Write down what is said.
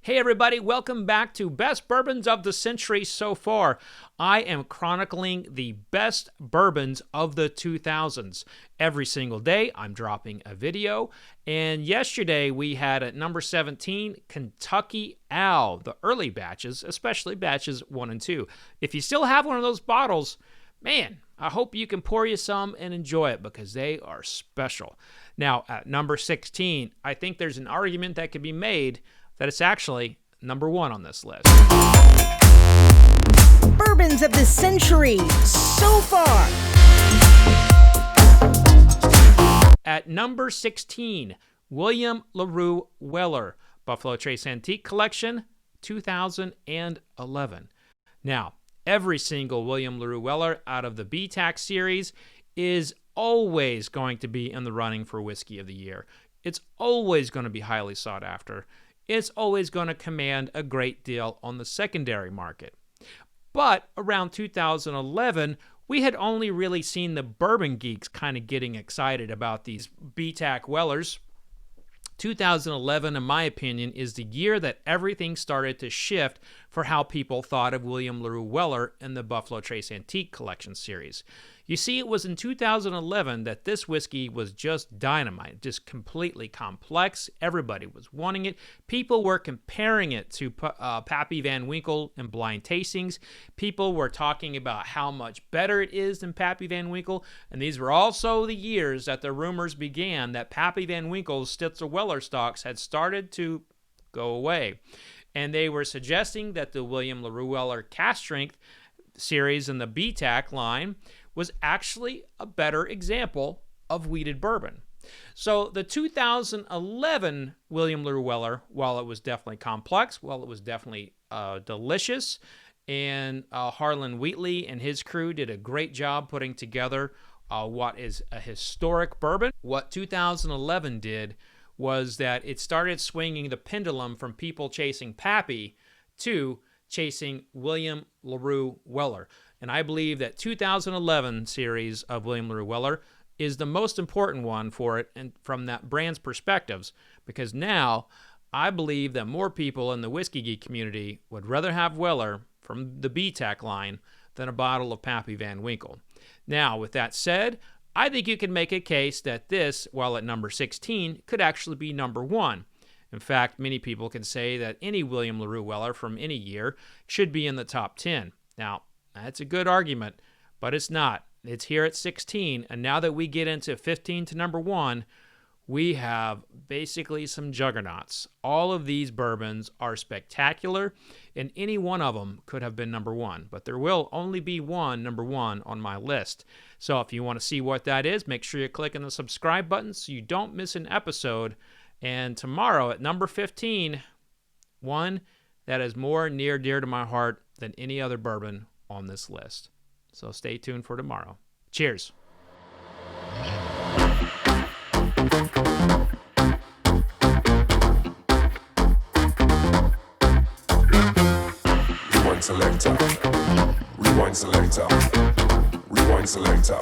Hey everybody, welcome back to Best Bourbons of the Century so far. I am chronicling the best bourbons of the 2000s. Every single day I'm dropping a video, and yesterday we had at number 17, Kentucky Owl, the early batches, especially batches 1 and 2. If you still have one of those bottles, man, I hope you can pour you some and enjoy it because they are special. Now at number 16, I think there's an argument that could be made that it's actually number 1 on this list. Bourbons of the Century so far. At number 16, William LaRue Weller, Buffalo Trace Antique Collection, 2011. Now, every single William LaRue Weller out of the BTAC series is always going to be in the running for Whiskey of the Year. It's always going to be highly sought after. It's always going to command a great deal on the secondary market. But around 2011, we had only really seen the bourbon geeks kind of getting excited about these BTAC Wellers. 2011, in my opinion, is the year that everything started to shift for how people thought of William LaRue Weller in the Buffalo Trace Antique Collection series. You see, it was in 2011 that this whiskey was just dynamite, just completely complex. Everybody was wanting it. People were comparing it to Pappy Van Winkle in blind tastings. People were talking about how much better it is than Pappy Van Winkle. And these were also the years that the rumors began that Pappy Van Winkle's Stitzel Weller stocks had started to go away. And they were suggesting that the William LaRue Weller Cask Strength series in the BTAC line was actually a better example of wheated bourbon. So the 2011 William LaRue Weller, while it was definitely complex, while it was definitely delicious, and Harlan Wheatley and his crew did a great job putting together what is a historic bourbon. What 2011 did was that it started swinging the pendulum from people chasing Pappy to chasing William LaRue Weller. And I believe that 2011 series of William LaRue Weller is the most important one for it and from that brand's perspectives, because now I believe that more people in the whiskey geek community would rather have Weller from the BTAC line than a bottle of Pappy Van Winkle. Now, with that said, I think you can make a case that this, while at number 16, could actually be number 1. In fact, many people can say that any William LaRue Weller from any year should be in the top 10. Now, that's a good argument, but it's not. It's here at 16, and now that we get into 15 to number 1, we have basically some juggernauts. All of these bourbons are spectacular, and any one of them could have been number 1, but there will only be one number 1 on my list. So if you want to see what that is, make sure you click on the subscribe button so you don't miss an episode. And tomorrow at number 15, one that is more near dear to my heart than any other bourbon on this list. So stay tuned for tomorrow. Cheers. Rewind selector. Rewind selector. Rewind selector.